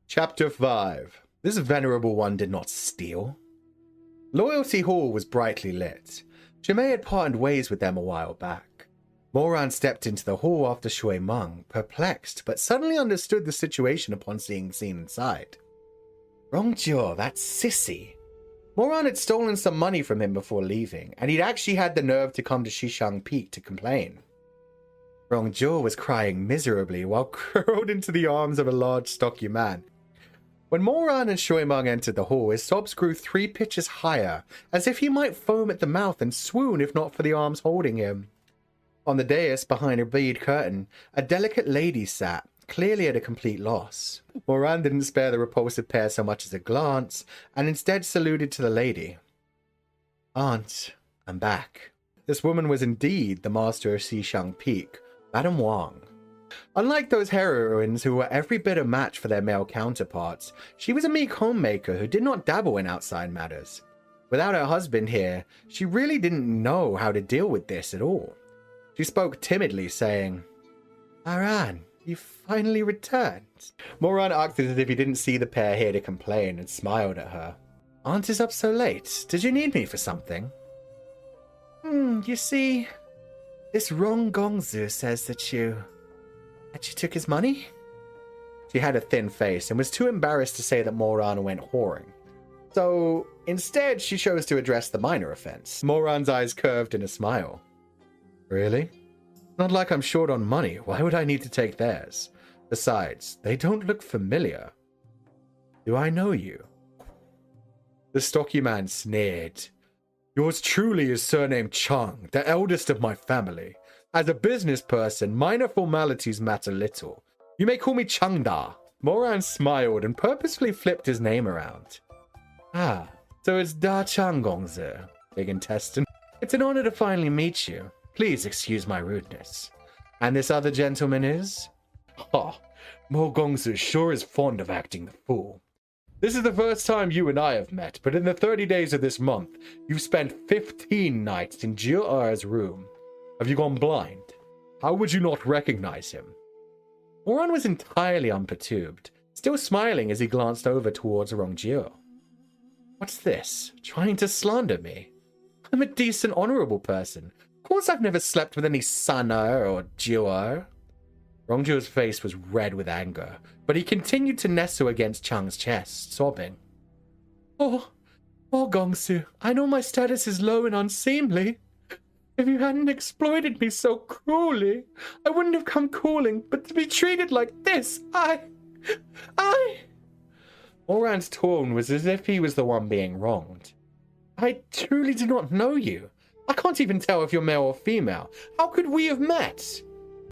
Chapter 5. This venerable one did not steal. Loyalty Hall was brightly lit. Jimei had parted ways with them a while back. Moran stepped into the hall after Shui Meng, perplexed, but suddenly understood the situation upon seeing the scene inside. Rongjiu, that sissy. Moran had stolen some money from him before leaving, and he'd actually had the nerve to come to Xishang Peak to complain. Rongjiu was crying miserably while curled into the arms of a large, stocky man. When Moran and Shui Meng entered the hall, his sobs grew 3 pitches higher, as if he might foam at the mouth and swoon if not for the arms holding him. On the dais behind a bead curtain, a delicate lady sat, clearly at a complete loss. Moran didn't spare the repulsive pair so much as a glance, and instead saluted to the lady. Aunt, I'm back. This woman was indeed the master of Xishang Peak, Madame Wang. Unlike those heroines who were every bit a match for their male counterparts, she was a meek homemaker who did not dabble in outside matters. Without her husband here, she really didn't know how to deal with this at all. She spoke timidly, saying, Aran, you finally returned. Moran acted as if he didn't see the pair here to complain and smiled at her. Aunt is up so late. Did you need me for something? You see, this Rong Gongzu says that you took his money? She had a thin face and was too embarrassed to say that Moran went whoring. So instead, she chose to address the minor offense. Moran's eyes curved in a smile. Really? Not like I'm short on money. Why would I need to take theirs? Besides, they don't look familiar. Do I know you? The stocky man sneered. Yours truly is surnamed Chang, the eldest of my family. As a business person, minor formalities matter little. You may call me Changda. Moran smiled and purposefully flipped his name around. Ah, so it's Da Chang Gongzi, big intestine. It's an honor to finally meet you. Please excuse my rudeness. And this other gentleman is? Ha, Mo Gongzi sure is fond of acting the fool. This is the first time you and I have met, but in the 30 days of this month, you've spent 15 nights in Jia's room. Have you gone blind? How would you not recognize him? Moran was entirely unperturbed, still smiling as he glanced over towards Rongjiu. What's this? Trying to slander me? I'm a decent, honorable person. Of course I've never slept with any Sana or Jiu. Rongjiu's face was red with anger, but he continued to nestle against Chang's chest, sobbing. Oh Gongsu, I know my status is low and unseemly. If you hadn't exploited me so cruelly, I wouldn't have come calling, but to be treated like this, I... Moran's tone was as if he was the one being wronged. I truly do not know you. I can't even tell if you're male or female. How could we have met?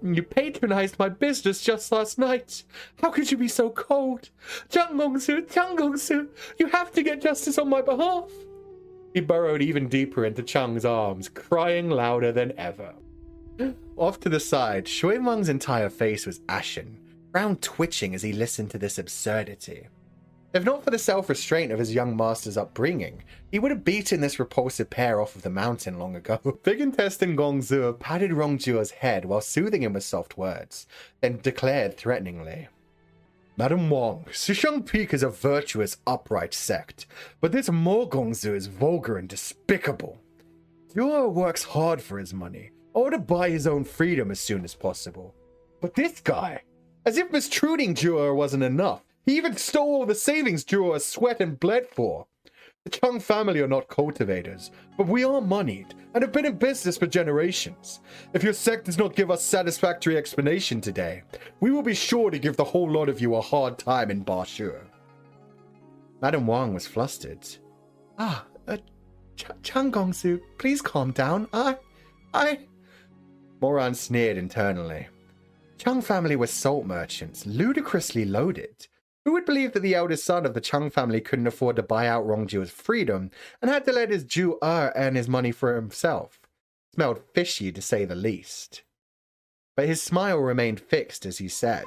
You patronized my business just last night. How could you be so cold? Chang Gongsu, you have to get justice on my behalf. He burrowed even deeper into Chang's arms, crying louder than ever. Off to the side, Shui Meng's entire face was ashen, brown twitching as he listened to this absurdity. If not for the self-restraint of his young master's upbringing, he would have beaten this repulsive pair off of the mountain long ago. Big intestine Gongzu patted Rongjiu's head while soothing him with soft words, then declared threateningly. Madame Wang, Xishang Peak is a virtuous, upright sect, but this Mo Gongzu is vulgar and despicable. Jiu works hard for his money, or to buy his own freedom as soon as possible. But this guy, as if mistruding Jiu wasn't enough, he even stole all the savings Jiu sweat and bled for. The Chang family are not cultivators, but we are moneyed and have been in business for generations. If your sect does not give us satisfactory explanation today, we will be sure to give the whole lot of you a hard time in Bashu. Madame Wang was flustered. Chang Gongsu, please calm down. Moran sneered internally. Chang family were salt merchants, ludicrously loaded. Who would believe that the eldest son of the Chang family couldn't afford to buy out Rongjiu's freedom and had to let his Jiu earn his money for himself? Smelled fishy, to say the least. But his smile remained fixed as he said,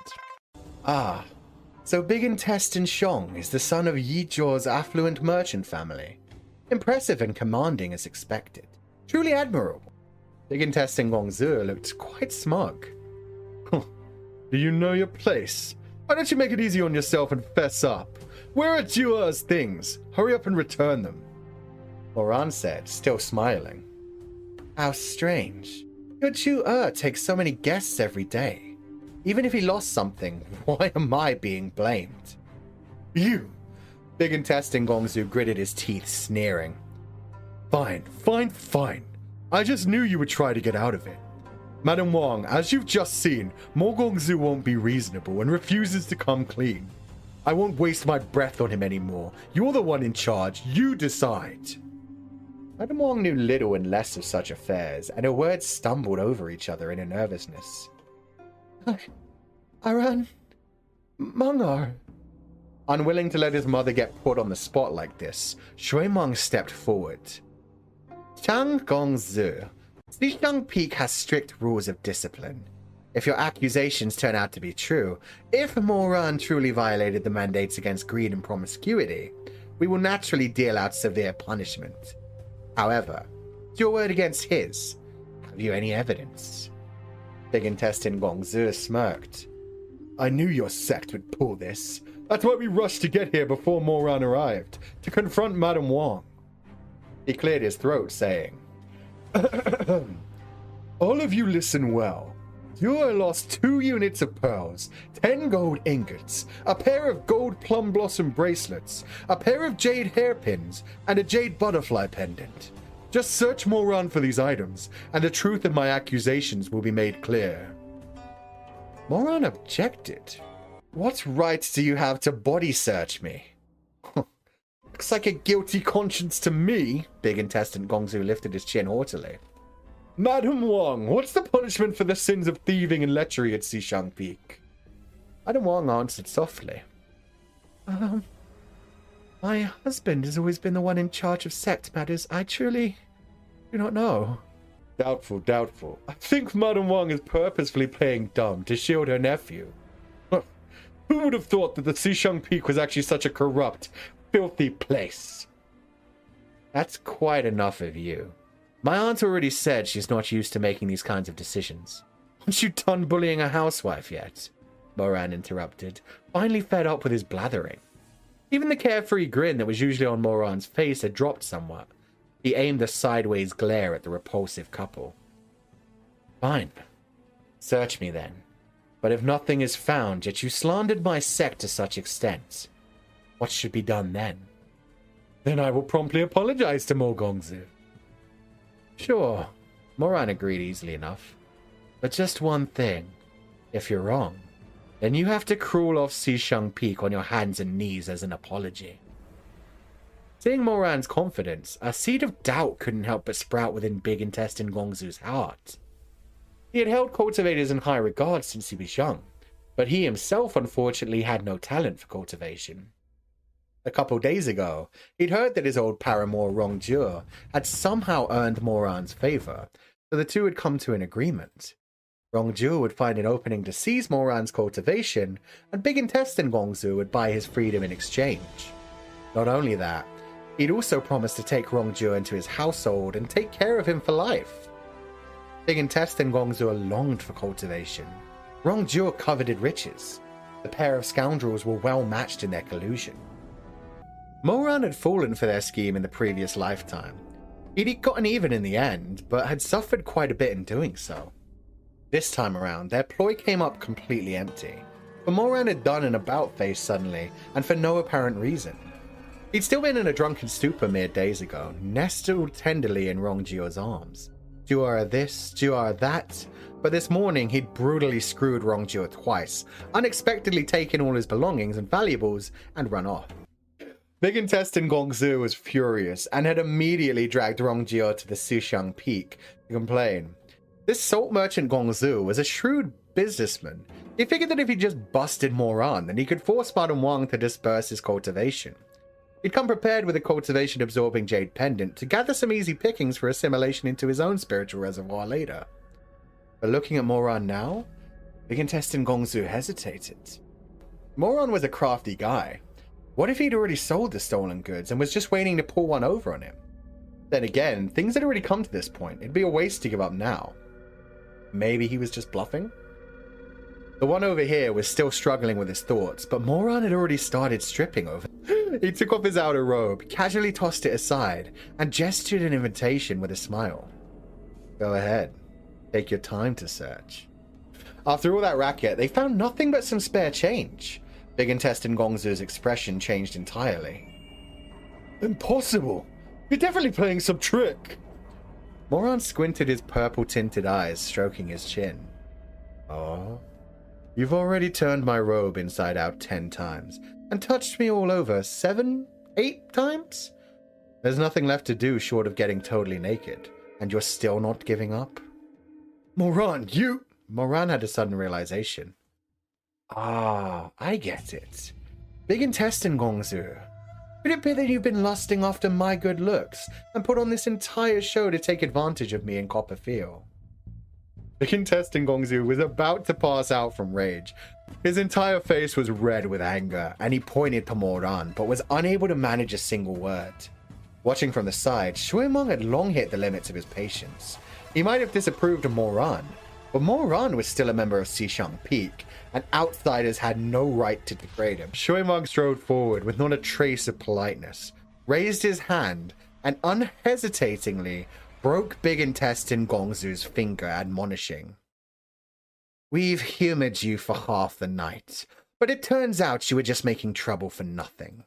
so Big Intestine Xiong is the son of Yi Zhuo's affluent merchant family. Impressive and commanding as expected. Truly admirable. Big Intestine Gongzi looked quite smug. Do you know your place? Why don't you make it easy on yourself and fess up? Where are Juer's things? Hurry up and return them. Moran said, still smiling. How strange. Your Juer takes so many guests every day. Even if he lost something, why am I being blamed? You! Big Intestine Gongzu gritted his teeth, sneering. Fine. I just knew you would try to get out of it. Madam Wang, as you've just seen, Mo Gongzu won't be reasonable and refuses to come clean. I won't waste my breath on him anymore. You're the one in charge. You decide. Madam Wang knew little and less of such affairs, and her words stumbled over each other in her nervousness. Aran... Mangar... Unwilling to let his mother get put on the spot like this, Shui Meng stepped forward. Chang Gongzu, Xishang Peak has strict rules of discipline. If your accusations turn out to be true, if Moran truly violated the mandates against greed and promiscuity, we will naturally deal out severe punishment. However, it's your word against his. Have you any evidence? Big Intestine Gongzu smirked. I knew your sect would pull this. That's why we rushed to get here before Moran arrived, to confront Madame Wang. He cleared his throat, saying, All of you listen well. Juer lost 2 units of pearls, 10 gold ingots, a pair of gold plum blossom bracelets, a pair of jade hairpins, and a jade butterfly pendant. Just search Moran for these items, and the truth of my accusations will be made clear. Moran objected. What right do you have to body search me? Looks like a guilty conscience to me. Big Intestine Gongzu lifted his chin haughtily. Madam Wang, what's the punishment for the sins of thieving and lechery at Xishang Peak? Madam Wang answered softly. My husband has always been the one in charge of sect matters. I truly do not know. Doubtful. I think Madam Wang is purposefully playing dumb to shield her nephew. Who would have thought that the Xishang Peak was actually such a corrupt, filthy place? That's quite enough of you. My aunt already said she's not used to making these kinds of decisions. Aren't you done bullying a housewife yet? Moran interrupted, finally fed up with his blathering. Even the carefree grin that was usually on Moran's face had dropped somewhat. He aimed a sideways glare at the repulsive couple. Fine. Search me then. But if nothing is found, yet you slandered my sect to such extent, what should be done then? Then I will promptly apologize to Mo Gongzu. Sure, Moran agreed easily enough. But just one thing. If you're wrong, then you have to crawl off Xishang Peak on your hands and knees as an apology. Seeing Moran's confidence, a seed of doubt couldn't help but sprout within Big Intestine Gongzu's heart. He had held cultivators in high regard since he was young, but he himself unfortunately had no talent for cultivation. A couple days ago, he'd heard that his old paramour Rongjuer had somehow earned Moran's favor, so the two had come to an agreement. Rongjuer would find an opening to seize Moran's cultivation, and Big Intestine Gongzu would buy his freedom in exchange. Not only that, he'd also promised to take Rongjuer into his household and take care of him for life. Big Intestine Gongzu longed for cultivation. Rongjuer coveted riches. The pair of scoundrels were well matched in their collusion. Moran had fallen for their scheme in the previous lifetime. He'd gotten even in the end, but had suffered quite a bit in doing so. This time around, their ploy came up completely empty. But Moran had done an about-face suddenly, and for no apparent reason. He'd still been in a drunken stupor mere days ago, nestled tenderly in Rongjuer's arms. Juer this, Juer that, but this morning he'd brutally screwed Rongjuer twice, unexpectedly taken all his belongings and valuables, and run off. Big Intestine Gongzu was furious, and had immediately dragged Rongjuer to the Xishang Peak to complain. This salt merchant Gongzu was a shrewd businessman. He figured that if he just busted Moran, then he could force Madame Wang to disperse his cultivation. He'd come prepared with a cultivation-absorbing jade pendant to gather some easy pickings for assimilation into his own spiritual reservoir later. But looking at Moran now, Big Intestine Gongzu hesitated. Moran was a crafty guy. What if he'd already sold the stolen goods and was just waiting to pull one over on him? Then again, things had already come to this point. It'd be a waste to give up now. Maybe he was just bluffing? The one over here was still struggling with his thoughts, but Moran had already started stripping over. He took off his outer robe, casually tossed it aside, and gestured an invitation with a smile. Go ahead. Take your time to search. After all that racket, they found nothing but some spare change. Big Intestine Gongzu's expression changed entirely. Impossible! You're definitely playing some trick! Moran squinted his purple-tinted eyes, stroking his chin. Oh? You've already turned my robe inside out 10 times, and touched me all over 7, 8 times? There's nothing left to do short of getting totally naked, and you're still not giving up? Moran, you... Moran had a sudden realization. Ah, I get it. Big Intestine Gongzu. Could it be that you've been lusting after my good looks, and put on this entire show to take advantage of me in Copperfield? Big Intestine Gongzu was about to pass out from rage. His entire face was red with anger, and he pointed to Moran, but was unable to manage a single word. Watching from the side, Shuimeng had long hit the limits of his patience. He might have disapproved of Moran, but Moran was still a member of Xishang Peak, and outsiders had no right to degrade him. Shuimeng strode forward with not a trace of politeness, raised his hand, and unhesitatingly broke Big Intestine Gongzu's finger, admonishing. We've humored you for half the night, but it turns out you were just making trouble for nothing.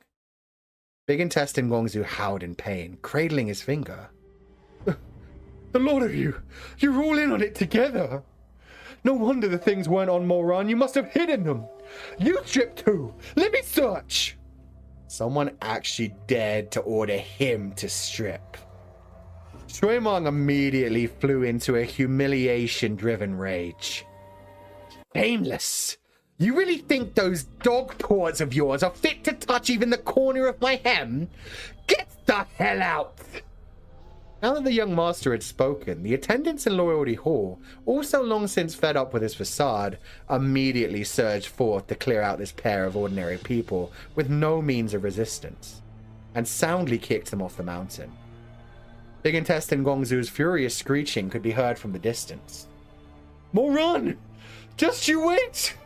Big Intestine Gongzu howled in pain, cradling his finger. The lot of you! You're all in on it together! No wonder the things weren't on Moran. You must have hidden them! You stripped too! Let me search! Someone actually dared to order him to strip. Shuimeng immediately flew into a humiliation-driven rage. Shameless! You really think those dog paws of yours are fit to touch even the corner of my hem? Get the hell out! Now that the young master had spoken, the attendants in Loyalty Hall, also long since fed up with his facade, immediately surged forth to clear out this pair of ordinary people with no means of resistance, and soundly kicked them off the mountain. Big Intestine Gongzu's furious screeching could be heard from the distance. Moran! Just you wait!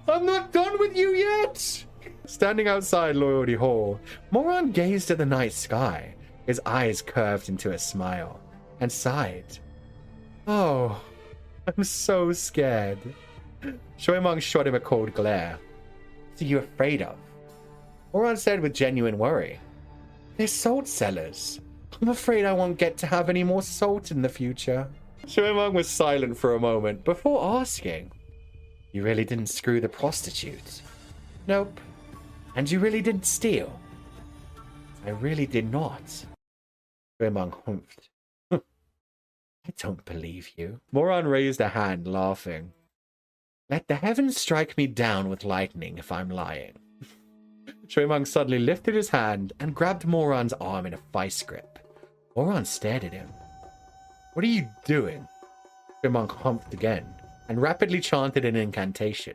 I'm not done with you yet! Standing outside Loyalty Hall, Moran gazed at the night sky, his eyes curved into a smile, and sighed. Oh, I'm so scared. Shuimeng shot him a cold glare. What are you afraid of? Moran said with genuine worry. They're salt cellars. I'm afraid I won't get to have any more salt in the future. Shuimeng was silent for a moment before asking. You really didn't screw the prostitute? Nope. And you really didn't steal? I really did not. Shuimeng humphed. I don't believe you. Moran raised a hand, laughing. Let the heavens strike me down with lightning if I'm lying. Shuimeng suddenly lifted his hand and grabbed Moran's arm in a vice grip. Moran stared at him. What are you doing? Shuimeng humphed again and rapidly chanted an incantation.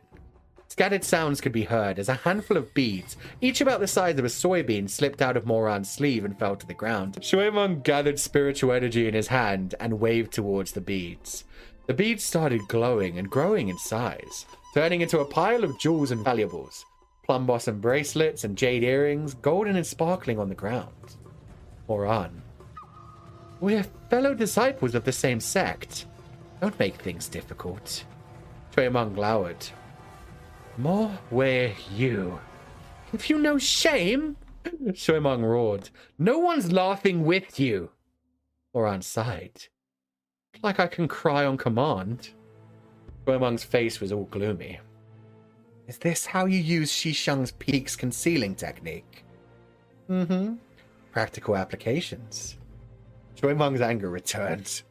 Scattered sounds could be heard as a handful of beads, each about the size of a soybean, slipped out of Moran's sleeve and fell to the ground. Shuimeng gathered spiritual energy in his hand and waved towards the beads. The beads started glowing and growing in size, turning into a pile of jewels and valuables. Plum blossom bracelets and jade earrings, golden and sparkling on the ground. Moran. We're fellow disciples of the same sect. Don't make things difficult. Shuimeng glowered. More were you. Have you no shame? Shuimeng roared. No one's laughing with you. Moran sighed. Like I can cry on command. Shuimeng's face was all gloomy. Is this how you use Xishang Peak's concealing technique? Mm-hmm. Practical applications. Shuimeng's anger returned.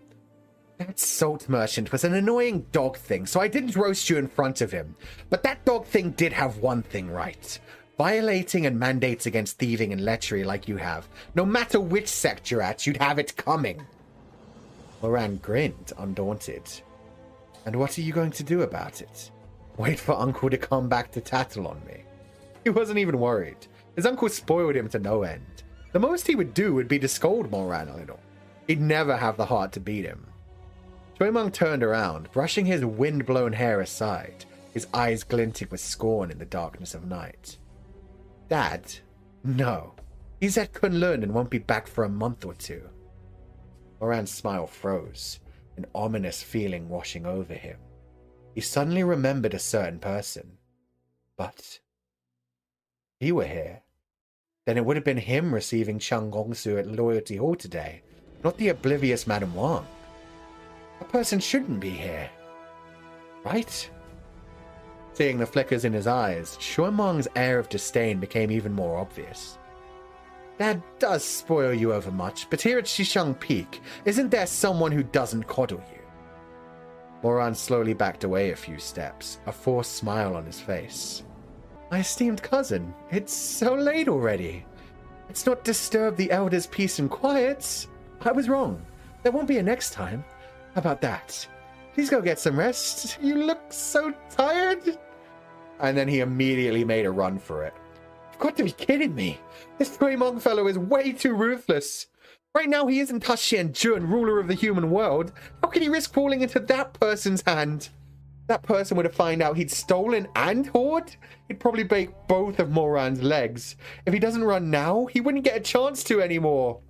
That salt merchant was an annoying dog thing, so I didn't roast you in front of him. But that dog thing did have one thing right. Violating and mandates against thieving and lechery like you have. No matter which sect you're at, you'd have it coming. Moran grinned, undaunted. And what are you going to do about it? Wait for Uncle to come back to tattle on me? He wasn't even worried. His uncle spoiled him to no end. The most he would do would be to scold Moran a little. He'd never have the heart to beat him. Shuimeng turned around, brushing his wind-blown hair aside, his eyes glinting with scorn in the darkness of night. Dad? No. He's at Kunlun and won't be back for a month or two. Moran's smile froze, an ominous feeling washing over him. He suddenly remembered a certain person. But if he were here, then it would have been him receiving Chang Gongsu at Loyalty Hall today, not the oblivious Madame Wang. A person shouldn't be here, right? Seeing the flickers in his eyes, Xuanmeng's air of disdain became even more obvious. Dad does spoil you overmuch, but here at Xishang Peak, isn't there someone who doesn't coddle you? Moran slowly backed away a few steps, a forced smile on his face. My esteemed cousin, it's so late already. Let's not disturb the elders' peace and quiet. I was wrong. There won't be a next time. How about that? Please go get some rest. You look so tired. And then he immediately made a run for it. You've got to be kidding me. This Huimeng fellow is way too ruthless. Right now he isn't Taxian Jun, ruler of the human world. How can he risk falling into that person's hand? That person would have found out he'd stolen and hoard. He'd probably break both of Moran's legs. If he doesn't run now, he wouldn't get a chance to anymore.